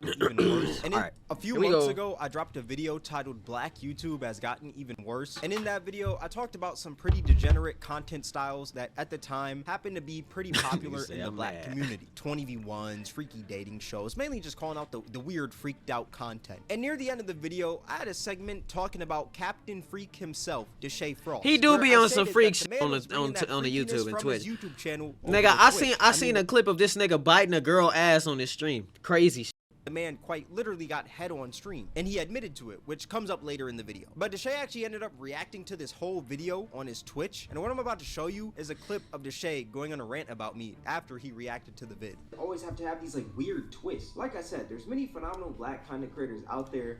even worse. And a few months ago, I dropped a video titled Black YouTube Has Gotten Even Worse. And in that video, I talked about some pretty degenerate content styles that at the time happened to be pretty popular in the black community. 20v1s, freaky dating shows, mainly just calling out the weird freaked out content. And near the end of the video, I had a segment talking about Captain Freak himself, Deshae Frost. He do be on some freak shit on the YouTube and Twitch. YouTube channel nigga, I seen a clip of this nigga biting a girl ass on this stream. Crazy shit. The man quite literally got head on stream, and he admitted to it, which comes up later in the video. But Deshae actually ended up reacting to this whole video on his Twitch, and what I'm about to show you is a clip of Deshae going on a rant about me after he reacted to the vid. Always have to have these like weird twists. Like I said, there's many phenomenal black content creators out there.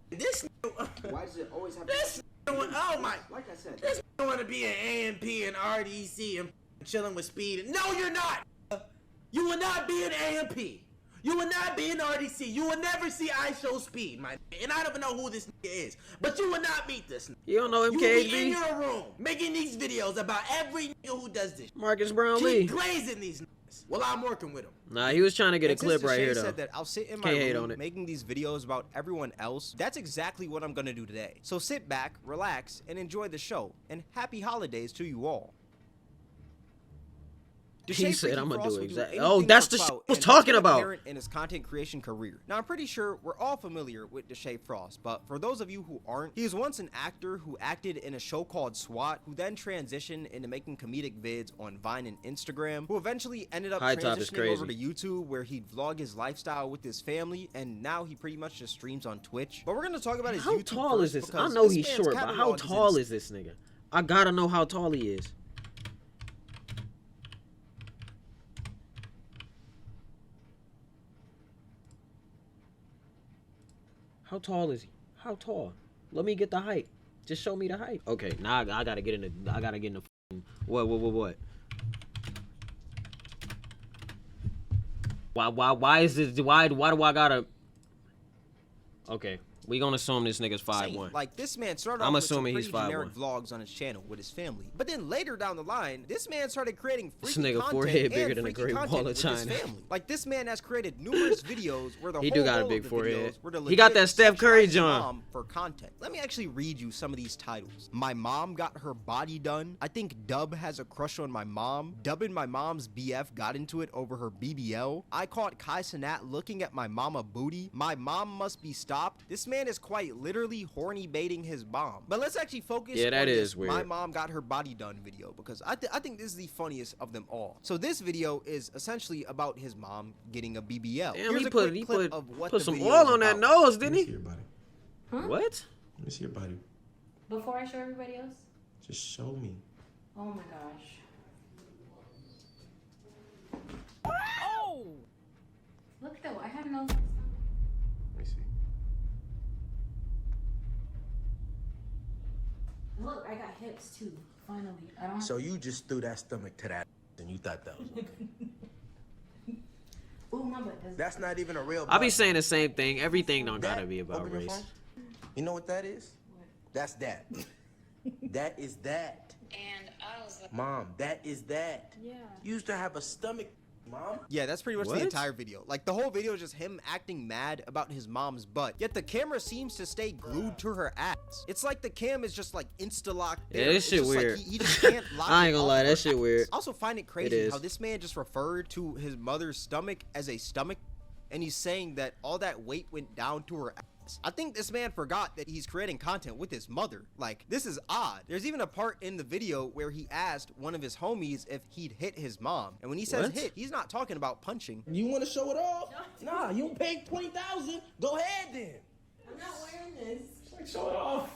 This why does it always have to oh my, like I said, this want to be an AMP and RDC and chilling with Speed. No, you're not. You will not be an AMP. You will not be an RDC. You will never see I Show Speed, my and I don't even know who this nigga is. But you will not meet this nigga. You don't know him, You KB? will be in your room making these videos about every nigga who does this. Marcus Brownlee. Keep glazing these niggas while I'm working with him. Nah, he was trying to get a clip right here, though. Said that I'll sit in my room making these videos about everyone else. That's exactly what I'm gonna do today. So sit back, relax, and enjoy the show. And happy holidays to you all. He said, "I'm gonna do exactly." Oh, that's the shit I was talking about. In his content creation career. Now, I'm pretty sure we're all familiar with Deshae Frost, but for those of you who aren't, he was once an actor who acted in a show called SWAT, who then transitioned into making comedic vids on Vine and Instagram, who eventually ended up transitioning over to YouTube, where he'd vlog his lifestyle with his family, and now he pretty much just streams on Twitch. But we're gonna talk about his YouTube. How tall is this? I know he's short, but how tall is this nigga? I gotta know how tall he is. How tall is he? How tall? Let me get the height. Just show me the height. Okay, now I gotta get in the. I gotta get in the. What? Why is this? Why do I gotta? Okay, we gonna assume this nigga's 5'1". Like, this man started off with some pretty generic vlogs on his channel with his family, but then later down the line, this man started creating freaky content forehead bigger than a and Great freaky Wall content of with his China. family. Like, this man has created numerous videos where the He whole do got a goal big of the forehead. videos were to He got that legit Steph Curry sexualize his John mom for content. Let me actually read you some of these titles. My mom got her body done. I think Dub has a crush on my mom. Dub and my mom's BF got into it over her BBL. I caught Kai Cenat looking at my mama booty. My mom must be stopped. This man is quite literally horny baiting his mom. But let's actually focus on this weird. My mom got her body done video, because I think this is the funniest of them all. So this video is essentially about his mom getting a BBL. Damn, Here's he a quick put clip of what some the oil on that nose, didn't he? Let me see your body. Huh? What? Let me see your body. Before I show everybody else? Just show me. Oh my gosh. Oh! Look though, I have no. Let me see. Look, I got hips too. Finally, I don't. So you just threw that stomach to that and you thought that was okay. Ooh, my butt does. That's not even a real. I be saying the same thing. Everything don't gotta be about Open your race. phone. You know what that is? What? That's that. That is that. And I was like, Mom, that is that. yeah. You used to have a stomach, Mom. Yeah, that's pretty much What? the entire video. Like, the whole video is just him acting mad about his mom's butt, yet the camera seems to stay glued to her ass. It's like the cam is just like insta-locked there. Yeah, this shit It's just weird. Like he just can't lock I ain't it gonna off lie, her that shit ass. weird. I also find it It crazy is. how this man just referred to his mother's stomach as a stomach, and he's saying that all that weight went down to her ass. I think this man forgot that he's creating content with his mother. Like, this is odd. There's even a part in the video where he asked one of his homies if he'd hit his mom. And when he says What? hit, he's not talking about punching. You want to show it off? Nah, you paid $20,000. Go ahead then. I'm not wearing this. Show it off.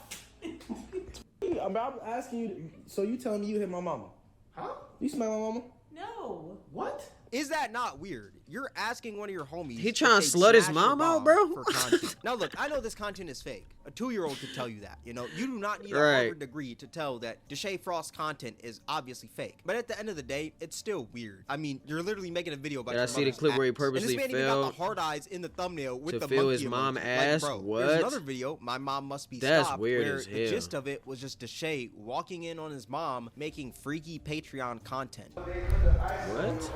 I'm asking you. So you telling me you hit my mama? Huh? You smell my mama? No. What? Is that not weird? You're asking one of your homies. He if trying they to slut his smash mom your out, mom bro? For content. Now look, I know this content is fake. A 2-year-old could tell you that. You know, you do not need a Right. Harvard degree to tell that Deshae Frost's content is obviously fake. But at the end of the day, it's still weird. I mean, you're literally making a video about Did I your see the mother's clip where he ass. purposely and this man even failed got the hard eyes in the thumbnail with to the feel monkey his mom emoji. ass? Like, bro, What? There's another video, My Mom Must Be That's Stopped, weird where as the hell. gist of it was just Deshae walking in on his mom making freaky Patreon content. What?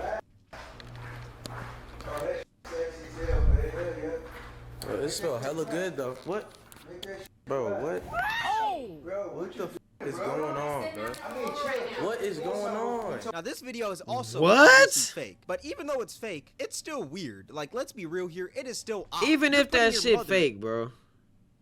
it smells hella good though. What? Bro, what? Oh! What the f is going on, bro? What is going on? Now this video is also What? obviously fake, but even though it's fake, it's still weird. Like, let's be real here, it is still odd. Even You're if that putting your shit mother- fake, bro.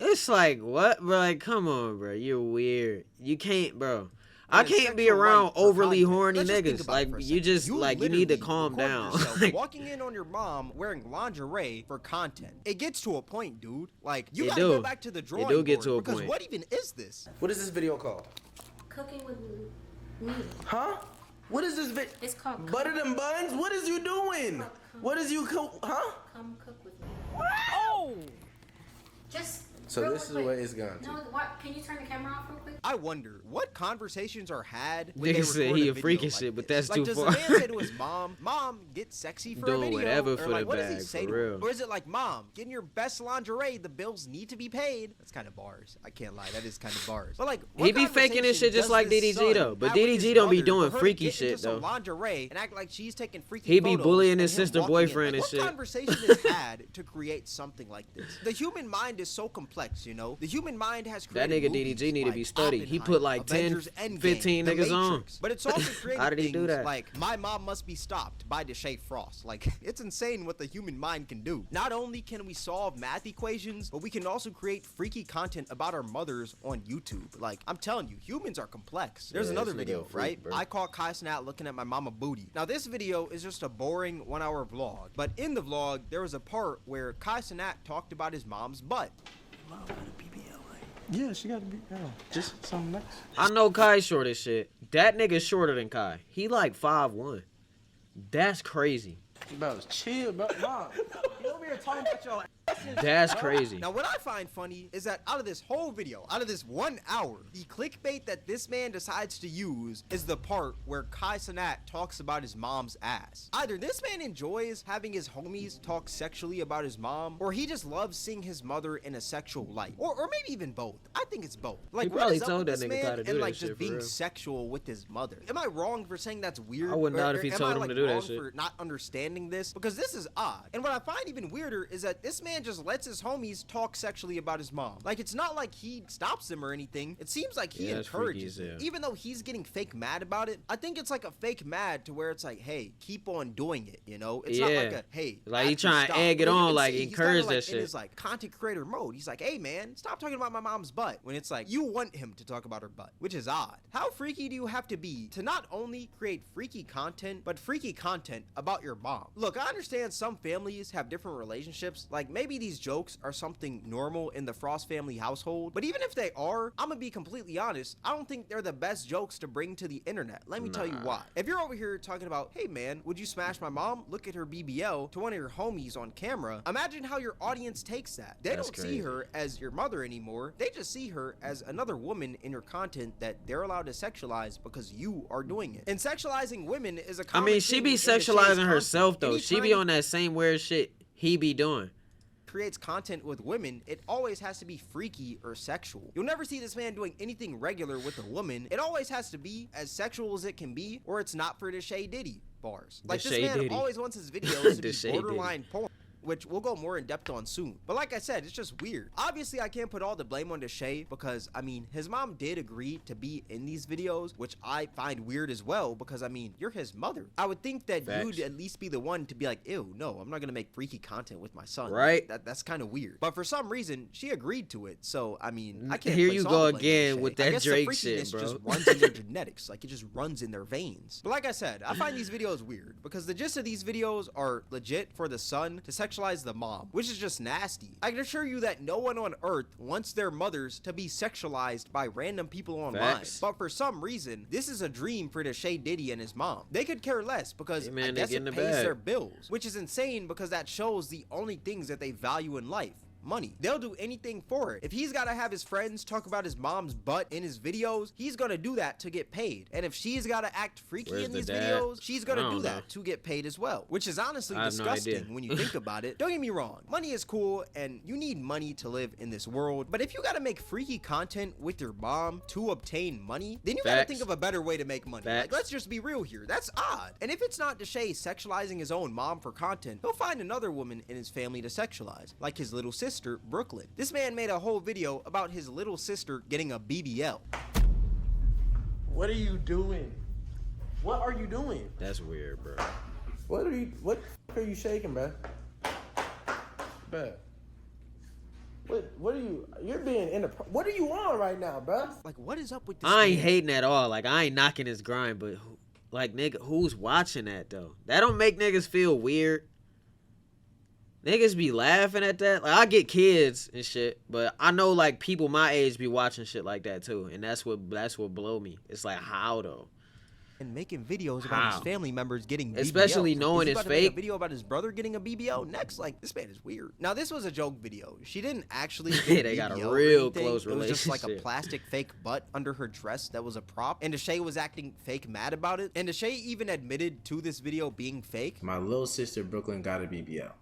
It's like, what, bro? Like, come on, bro. You're weird. You can't, bro. I And can't be sexual around life for overly content. horny Let's just think niggas. about it Like, for a you second. just, like, you need to literally calm record down. yourself Like, walking in on your mom wearing lingerie for content. It gets to a point, dude. Like, you It gotta do. go back to the drawing do get board, to a because point. what even is this? What is this video called? Cooking with me. Huh? What is this video? It's called Butter them buns? What is you doing? What is you huh? Come cook with me. Oh! Just. So real this is quick. where it's gone to. No, what? Can you turn the camera off real quick? I wonder what conversations are had when Nigga they said record he a a video freak and like shit, but this. that's Like, too does far. the man say to his mom, get sexy for a Doing video? whatever Or for like, the what does he bag, say for to him? real. Or is it like, mom, get in your best lingerie, the bills need to be paid? That's kind of bars. I can't lie, that is kind of bars. But like, what He be faking this shit conversation just like does this DDG son though, but have with DDG his don't be mother doing for her to freaky get shit into some though. lingerie and act like she's taking freaky He be photos bullying and his him sister walking in. boyfriend and Like, shit. What conversation is had to create something like this? The human mind is so complex, you know? The human mind has That created nigga DDG movies need to like be studied. He put like 10, Avengers Endgame, 15 The niggas on. Matrix. But it's also created How did he do things that? like My Mom Must Be Stopped by Deshae Frost. Like, it's insane what the human mind can do. Not only can we solve math equations, but we can also create freaky content about our mothers on YouTube. Like, I'm telling you, humans are complex. There's Yeah, another this nigga video, a freak, right? bro. I caught Kai Snat looking at my mama booty. Now, this video is just a boring 1 hour vlog, but in the vlog, there was a part where Kai Snat talked about his mom's butt. Yeah, she got to be. Just something nice. I know Kai short as shit. That nigga's shorter than Kai. He like 5'1". That's crazy. Bro, chill, bro. Mom. You over here talking about your That's crazy. Now, what I find funny is that out of this whole video, out of this 1 hour, the clickbait that this man decides to use is the part where Kai Cenat talks about his mom's ass. Either this man enjoys having his homies talk sexually about his mom, or he just loves seeing his mother in a sexual light. Or maybe even both. I think it's both. Like, He what probably is up told with that this nigga man how to do and that like shit, just for being real. sexual with his mother? Am I wrong for saying that's weird? I wouldn't doubt if he am told I, him like, to do that wrong shit. for not understanding this? Because this is odd. And what I find even weirder is that this man just lets his homies talk sexually about his mom. Like, it's not like he stops them or anything. It seems like he Yeah, that's freaky encourages as it. hell. Even though he's getting fake mad about it, I think it's like a fake mad to where it's like, hey, keep on doing it, you know? It's not like Yeah. a, hey, Like, he actually trying to stop. egg it You on, can like, see he's encourage kinda, like, that shit. in his like content creator mode. He's like, hey man, stop talking about my mom's butt. When it's like, you want him to talk about her butt, which is odd. How freaky do you have to be to not only create freaky content, but freaky content about your mom? Look, I understand some families have different relationships. Like, maybe these jokes are something normal in the Frost family household, but even if they are, I'm gonna be completely honest, I don't think they're the best jokes to bring to the internet. Let me tell you why. If you're over here talking about, hey man, would you smash my mom? Look at her BBL, to one of your homies on camera, imagine how your audience takes that. They That's don't see crazy. her as your mother anymore. They just see her as another woman in your content that they're allowed to sexualize because you are doing it. And sexualizing women is a I common mean, she thing be in Deshae's sexualizing content. herself though. She be Anytime on that same weird shit he be doing. creates content with women, it always has to be freaky or sexual. You'll never see this man doing anything regular with a woman. It always has to be as sexual as it can be, or it's not for Deshae Diddy bars. Like, this Deshae man Diddy. always wants his videos to be Deshae Diddy. borderline porn, which we'll go more in depth on soon. But like I said, it's just weird. Obviously, I can't put all the blame on Deshae because, I mean, his mom did agree to be in these videos, which I find weird as well because, I mean, you're his mother. I would think that Facts. you'd at least be the one to be like, ew, no, I'm not gonna make freaky content with my son. Right. That's kind of weird. But for some reason, she agreed to it. So, I mean, I can't Here place you all go the blame on again Deshae. with I that guess Drake the shit, freakiness bro. just runs in their genetics. Like, it just runs in their veins. But like I said, I find these videos weird because the gist of these videos are legit for the son to sexualize the mom, which is just nasty. I can assure you that no one on earth wants their mothers to be sexualized by random people online. Facts. But for some reason, this is a dream for Deshae Diddy and his mom. They could care less because Hey, man, I they guess get in it the pays bag. their bills, which is insane because that shows the only things that they value in life. Money. They'll do anything for it. If he's gotta have his friends talk about his mom's butt in his videos, he's gonna do that to get paid. And if she's gotta act freaky Where's in the these dad? videos, she's I gonna don't do know. that to get paid as well, which is honestly I have no disgusting idea. when you think about it. Don't get me wrong, money is cool and you need money to live in this world, but if you gotta make freaky content with your mom to obtain money, then you gotta Facts. think of a better way to make money. Like, Facts. let's just be real here. That's odd. And if it's not Deshae sexualizing his own mom for content, he'll find another woman in his family to sexualize, like his little sister. sister, Brooklyn. This man made a whole video about his little sister getting a BBL. What are you doing? What are you doing? That's weird, bro. What are you shaking, bro? Bro. What are you? You're being what are you on right now, bro? Like, what is up with this? I ain't man? hating at all. Like, I ain't knocking his grind, but like, nigga, who's watching that though? That don't make niggas feel weird. Niggas be laughing at that. Like, I get kids and shit, but I know like people my age be watching shit like that too, and that's what blow me. It's like, how though? And making videos about his family members getting BBL. Especially knowing it's fake. Make a video about his brother getting a BBL next. Like, this man is weird. Now, this was a joke video. She didn't actually get Yeah, they got a real close relationship. It was just like a relationship. plastic fake butt under her dress that was a prop. And Deshae was acting fake mad about it. And Deshae even admitted to this video being fake. My little sister Brooklyn got a BBL.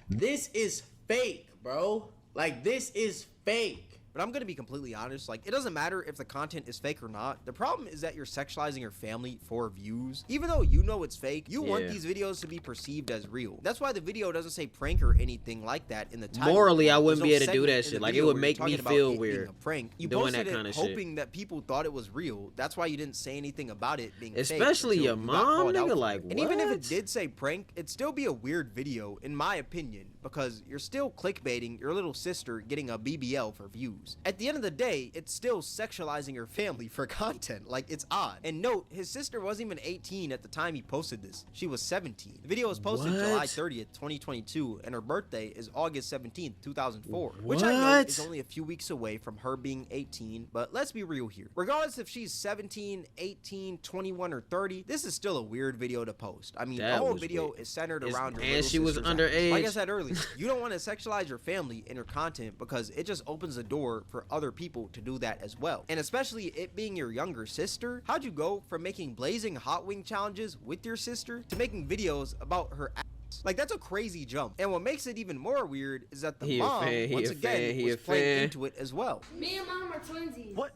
This is fake, bro. Like, this is fake. But I'm going to be completely honest, like, it doesn't matter if the content is fake or not. The problem is that you're sexualizing your family for views. Even though you know it's fake, you want these videos to be perceived as real. That's why the video doesn't say prank or anything like that in the title. Morally, I There's wouldn't no be able to do segment that in shit. the Like, it video would where make you're me talking about feel it being weird a prank. You doing posted that kind it of shit. hoping that people thought it was real. That's why you didn't say anything about it being fake. Especially until your you got mom, called out nigga, for like, it. And even if it what? did say prank, it'd still be a weird video, in my opinion, because you're still clickbaiting your little sister getting a BBL for views. At the end of the day, it's still sexualizing your family for content. Like, it's odd. And note, his sister wasn't even 18 at the time he posted this. She was 17. The video was posted July What? 30th, 2022, and her birthday is August 17th, 2004. Which I know is What? only a few weeks away from her being 18, but let's be real here. Regardless if she's 17, 18, 21, or 30, this is still a weird video to post. I mean, That the whole was video weird. is centered It's- around your and little she was sister's ass. underage. Like I said earlier, you don't want to sexualize your family in your content because it just opens the door for other people to do that as well. And especially it being your younger sister, how'd you go from making blazing hot wing challenges with your sister to making videos about her ass? Like, that's a crazy jump. And what makes it even more weird is that the mom, once again, was playing into it as well. Me and mom are twinsies. What?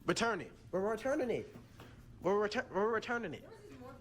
Returning. We're returning it. We're returning it.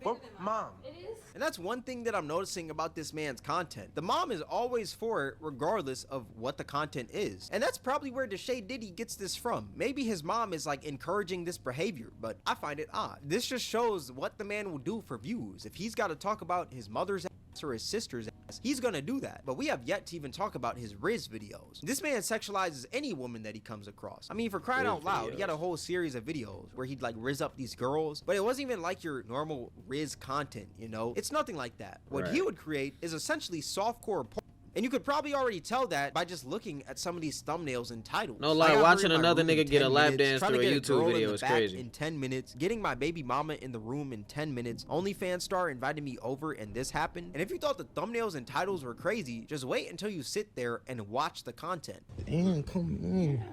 Well, mom. It is? And that's one thing that I'm noticing about this man's content. The mom is always for it regardless of what the content is. And that's probably where Deshae Diddy gets this from. Maybe his mom is like encouraging this behavior, but I find it odd. This just shows what the man will do for views. If he's got to talk about his mother's ass or his sister's ass, he's gonna do that. But we have yet to even talk about his Riz videos. This man sexualizes any woman that he comes across. I mean, for crying out loud, he had a whole series of videos where he'd like Riz up these girls, but it wasn't even like your normal Riz content, you know? It's nothing like that. What he would create is essentially softcore porn. And you could probably already tell that by just looking at some of these thumbnails and titles. No Like, lie, I watching hurried my another room in nigga get a 10 lap minutes, dance trying to through a get YouTube girl in video the is back crazy. in 10 minutes, getting my baby mama in the room in 10 minutes, OnlyFans star invited me over and this happened. And if you thought the thumbnails and titles were crazy, just wait until you sit there and watch the content. Damn, come in.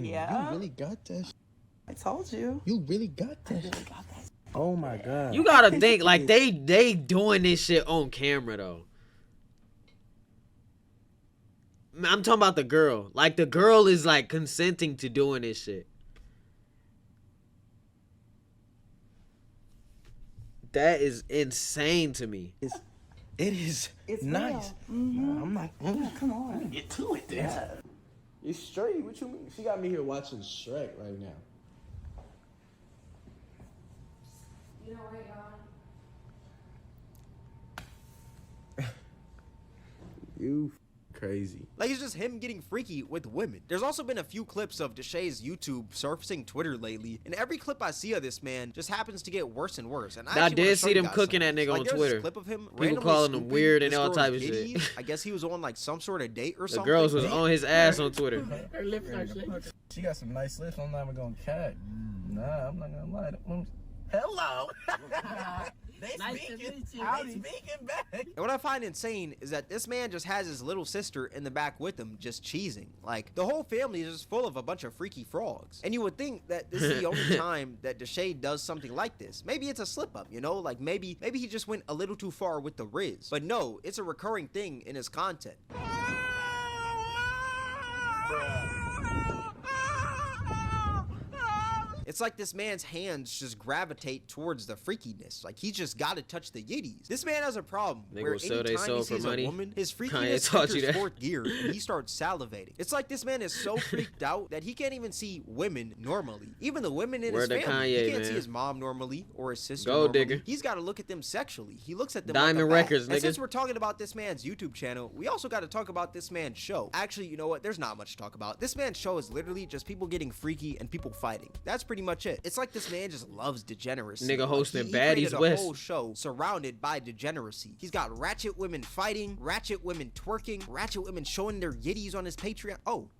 Yeah. You really got that. I told you. You really got that. Oh my god. You gotta think, like, they doing this shit on camera though. I'm talking about the girl. Like, the girl is like consenting to doing this shit. That is insane to me. It is It's nice. real. Mhm. I'm like, Yeah, come on. get to it then. Yeah. You straight? What you mean? She got me here watching Shrek right now. You know what, y'all? You crazy. Like, it's just him getting freaky with women. There's also been a few clips of Deshae's YouTube surfacing Twitter lately, and every clip I see of this man just happens to get worse and worse. And I actually did wanna see show you them guys cooking something. that nigga Like, on there's Twitter. This clip of him People randomly calling him scooping weird and this all girl's type of shit. titties. I guess he was on like some sort of date or The something. girls was on his ass on Twitter. She got some nice lips. I'm not even gonna cat. Nah, I'm not gonna lie. Hello. They speaking back. And what I find insane is that this man just has his little sister in the back with him, just cheesing. Like, the whole family is just full of a bunch of freaky frogs. And you would think that this is the only time that Deshae does something like this. Maybe it's a slip up, you know? Like, maybe he just went a little too far with the Riz. But no, it's a recurring thing in his content. It's like this man's hands just gravitate towards the freakiness. Like he just gotta touch the yitties. This man has a problem where anytime he sees a woman, his freakiness enters fourth gear and he starts salivating. It's like this man is so freaked out that he can't even see women normally. Even the women in his family, he can't see his mom normally or his sister normally. Digger. He's got to look at them sexually. He looks at them Diamond like Records, nigga. And nigga. since we're talking about this man's YouTube channel, we also got to talk about this man's show. Actually, you know what? There's not much to talk about. This man's show is literally just people getting freaky and people fighting. That's pretty much it. It's like this man just loves degeneracy. Nigga hosting he Baddies created West. a whole show surrounded by degeneracy. He's got ratchet women fighting, ratchet women twerking, ratchet women showing their yitties on his Patreon. Oh,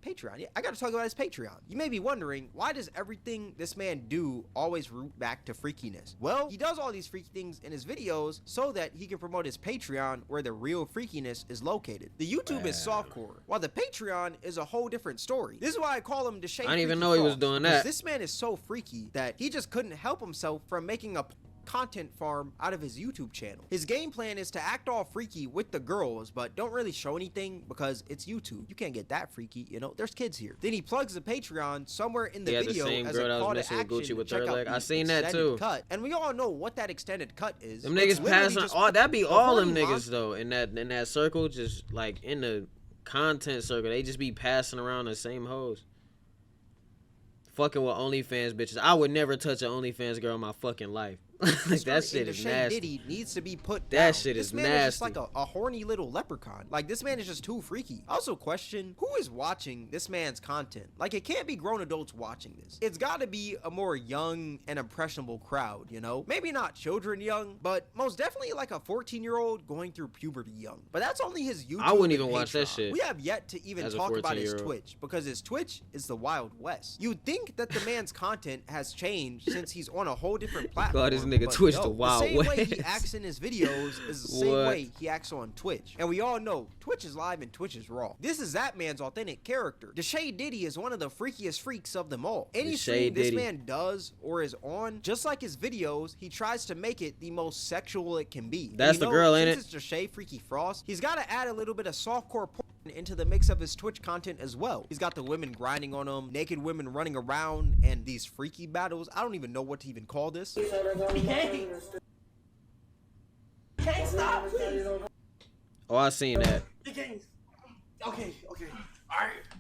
Patreon. Yeah, I gotta talk about his Patreon. You may be wondering, why does everything this man do always root back to freakiness? Well, he does all these freaky things in his videos so that he can promote his Patreon where the real freakiness is located. The YouTube is softcore, while the Patreon is a whole different story. This is why I call him Deshae. I didn't even know he was doing that. This man is so freaky that he just couldn't help himself from making a content farm out of his YouTube channel. His game plan is to act all freaky with the girls, but don't really show anything because it's YouTube. You can't get that freaky, you know, there's kids here. Then he plugs the Patreon somewhere in the video as a call to action to check out I seen that too. Cut. And we all know what that extended cut is. Them niggas passing, oh, that'd be all them niggas though, in that circle, just like in the content circle, they just be passing around the same hoes. Fucking with OnlyFans bitches. I would never touch an OnlyFans girl in my fucking life. Like, that shit is nasty. Diddy needs to be put down. That shit is nasty. This man is just like a horny little leprechaun. Like, this man is just too freaky. I also question, who is watching this man's content? Like, it can't be grown adults watching this. It's got to be a more young and impressionable crowd, you know? Maybe not children young, but most definitely like a 14-year-old going through puberty young. But that's only his YouTube. I wouldn't even watch that shit. We have yet to even talk about his Twitch, because his Twitch is the Wild West. You'd think that the man's content has changed since he's on a whole different platform. God, this nigga Twitch the Wild West. The same way he acts in his videos is the same way he acts on Twitch. And we all know Twitch is live and Twitch is raw. This is that man's authentic character. Deshae Diddy is one of the freakiest freaks of them all. Any stream this man does or is on, just like his videos, he tries to make it the most sexual it can be. That's the girl, ain't it? Since it's Deshae Freaky Frost, he's got to add a little bit of softcore porn into the mix of his Twitch content as well. He's got the women grinding on him, naked women running around, and these freaky battles. I don't even know what to even call this. Can't stop, please. Oh, I seen that. Okay. All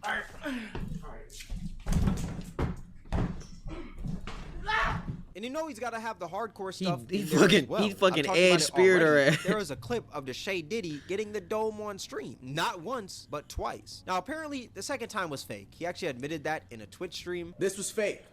right. And you know he's got to have the hardcore stuff. He fucking Edge speared her ass. There is a clip of Deshae Diddy getting the dome on stream. Not once, but twice. Now, apparently, the second time was fake. He actually admitted that in a Twitch stream. This was fake.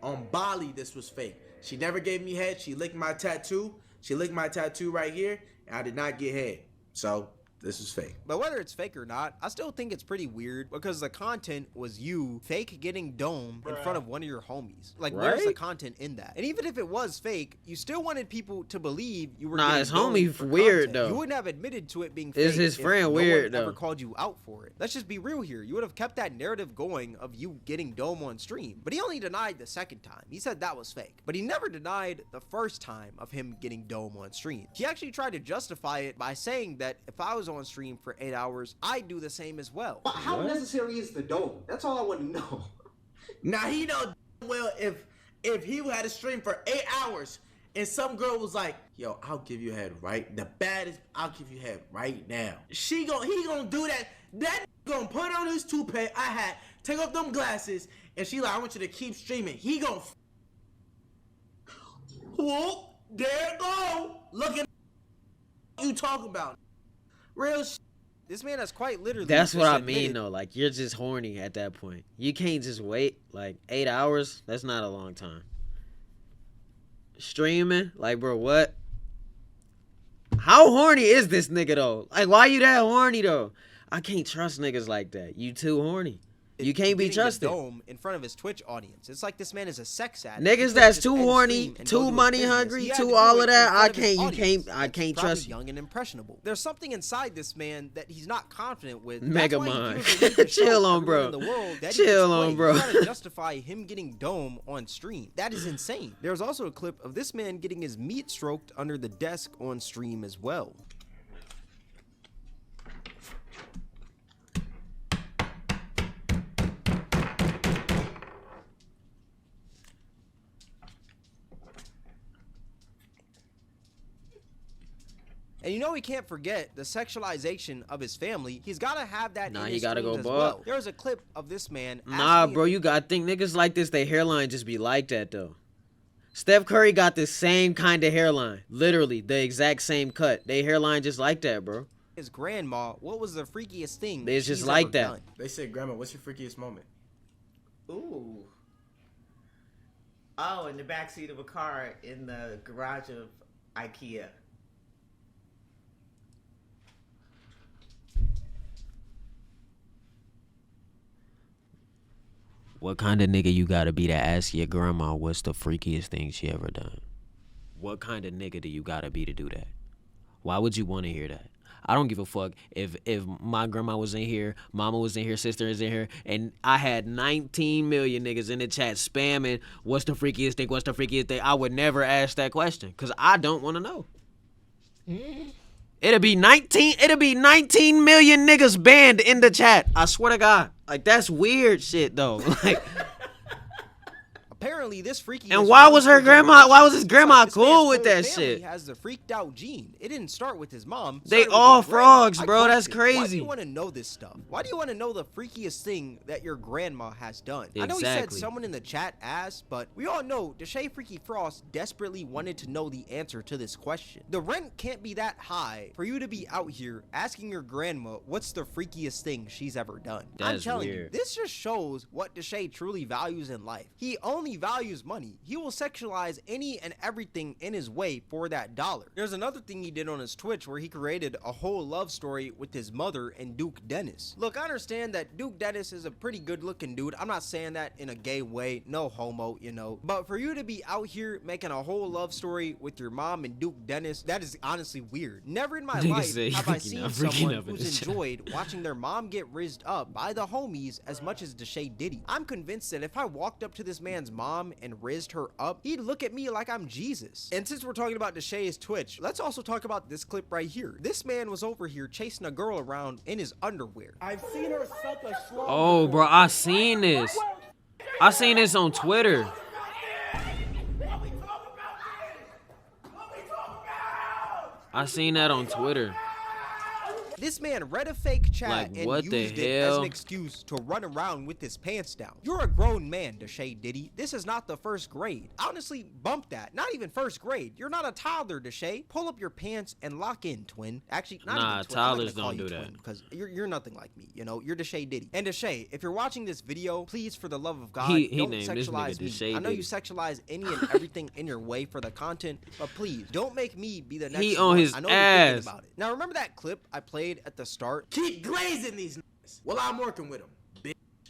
On Bali, this was fake. She never gave me head. She licked my tattoo. She licked my tattoo right here, and I did not get head. So, this is fake. But whether it's fake or not, I still think it's pretty weird because the content was you fake getting dome in front of one of your homies. Like, where's the content in that? And even if it was fake, you still wanted people to believe you were getting his dome homie for weird content. though. You wouldn't have admitted to it being fake. Is his friend weird though? Never called you out for it. Let's just be real here. You would have kept that narrative going of you getting dome on stream. But he only denied the second time. He said that was fake. But he never denied the first time of him getting dome on stream. He actually tried to justify it by saying that if I was on stream for 8 hours, I'd do the same as well. But how necessary is the dome? That's all I want to know. Now he know well if he had a stream for 8 hours and some girl was like, yo, I'll give you head right. The baddest, I'll give you head right now. He gonna do that. That gonna put on his toupee, I hat, take off them glasses, and she like, I want you to keep streaming. He gonna whoop, there it go. Look at you talking about. Real shit. This man has quite literally. That's what I mean, though. Like, you're just horny at that point. You can't just wait. Like, 8 hours? That's not a long time. Streaming? Like, bro, what? How horny is this nigga, though? Like, why you that horny, though? I can't trust niggas like that. You too horny. You can't be trusted. Dome in front of his Twitch audience. It's like this man is a sex addict. Niggas that's too horny, too money hungry, too all of that. I can't trust you. Young and impressionable. There's something inside this man that he's not confident with. Mega mind. Chill on, bro. Chill on, bro. You gotta justify him getting dome on stream. That is insane. There's also a clip of this man getting his meat stroked under the desk on stream as well. And you know he can't forget the sexualization of his family. He's gotta have that in He his gotta go streams as bald. well. There's a clip of this man Nah, bro, you gotta think niggas like this, their hairline just be like that though. Steph Curry got the same kind of hairline. Literally, the exact same cut. They hairline just like that, bro. his grandma what was the freakiest thing It's just she's like ever that. done. They said, Grandma, what's your freakiest moment? Ooh. Oh, in the backseat of a car in the garage of IKEA. What kind of nigga you gotta be to ask your grandma what's the freakiest thing she ever done? What kind of nigga do you gotta be to do that? Why would you want to hear that? I don't give a fuck if my grandma was in here, mama was in here, sister is in here, and I had 19 million niggas in the chat spamming what's the freakiest thing, what's the freakiest thing. I would never ask that question because I don't want to know. It'll be 19 million niggas banned in the chat. I swear to God. Like, that's weird shit though. Like, Apparently, this freaky. and why was her grandma? Why was his grandma this cool man's with whole that family shit? Has the freaked out gene. It didn't start with his mom. They started with all his grandma. frogs, I bro. That's question, Why do crazy. you want to know this stuff? Why do you want to know the freakiest thing that your grandma has done? I know he said Exactly. someone in the chat asked, but we all know Deshae Freaky Frost desperately wanted to know the answer to this question. The rent can't be that high for you to be out here asking your grandma what's the freakiest thing she's ever done. I'm That's telling you, weird. this just shows what Deshae truly values in life. He only values money. He will sexualize any and everything in his way for that dollar. There's another thing he did on his Twitch where he created a whole love story with his mother and Duke Dennis. Look, I understand that Duke Dennis is a pretty good looking dude. I'm not saying that in a gay way, no homo, you know. But for you to be out here making a whole love story with your mom and Duke Dennis, that is honestly weird. Never in my Nigga life said have I freaking seen out, freaking someone out in the who's chat. enjoyed watching their mom get rizzed up by the homies as much as Deshae Diddy. I'm convinced that if I walked up to this man's mom and rizzed her up, he'd look at me like I'm Jesus. And since we're talking about Deshae's Twitch, let's also talk about this clip right here. This man was over here chasing a girl around in his underwear. I've seen her suck a straw. Oh, bro, I seen this. I seen this on Twitter. I seen that on Twitter. This man read a fake chat Like, and what used the it as hell? an excuse to run around with his pants down. You're a grown man, Deshae Diddy. This is not the first grade. Honestly, bump that. Not even first grade. You're not a toddler, Deshae. Pull up your pants and lock in, twin. Actually, not Nah, even twin. toddlers don't do that. Because you're nothing like me. You know, you're Deshae Diddy. And Deshae, if you're watching this video, please, for the love of God, He don't named this sexualize nigga me. Deshae I know you Diddy. sexualize any and everything in your way for the content, but please, don't make me be the next He one. on his I know you're thinking ass. about it. Now, remember that clip I played at the start? Keep glazing these niggas while I'm working with them.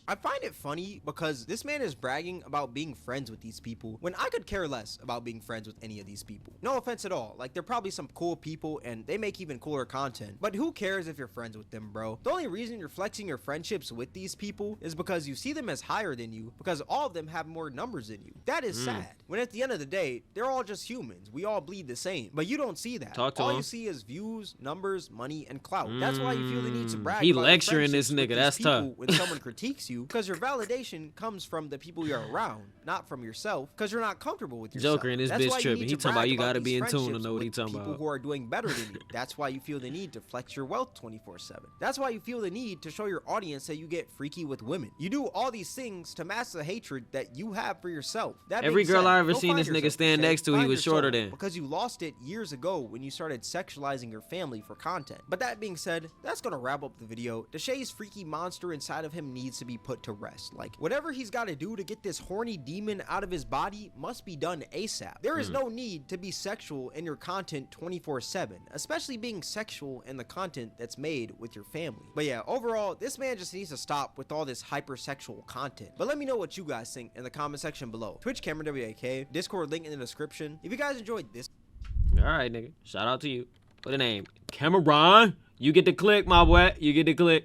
I find it funny because this man is bragging about being friends with these people when I could care less about being friends with any of these people. No offense at all. Like, they're probably some cool people and they make even cooler content. But who cares if you're friends with them, bro? The only reason you're flexing your friendships with these people is because you see them as higher than you, because all of them have more numbers than you. That is sad. When at the end of the day, they're all just humans. We all bleed the same. But you don't see that. Talk to all him. you see is views, numbers, money, and clout. That's why you feel the need to brag. He about your lecturing this friendships with nigga. these That's tough. people when someone critiques you, because your validation comes from the people you're around, not from yourself, because you're not comfortable with yourself. Joker and this That's bitch why you tripping. need He to talking about brag you gotta these be in tune to friendships know what he with talking people about. who are doing better than you. That's why you feel the need to flex your wealth 24/7. That's why you feel the need to show your audience that you get freaky with women. You do all these things to mask the hatred that you have for yourself. That Every being girl said, I ever go seen find this nigga yourself, stand Deshae. next to, he Find was your shorter soul, than. because you lost it years ago when you started sexualizing your family for content. But that being said, that's gonna wrap up the video. Deshae's freaky monster inside of him needs to be put to rest. Like, whatever he's got to do to get this horny demon out of his body must be done ASAP. There is no need to be sexual in your content 24/7, especially being sexual in the content that's made with your family. But yeah, overall, this man just needs to stop with all this hypersexual content. But let me know what you guys think in the comment section below. Twitch Kameron WAK, Discord link in the description. If you guys enjoyed this, All right, nigga. Shout out to you. What a name? Kameron. You get the click, my boy. You get the click.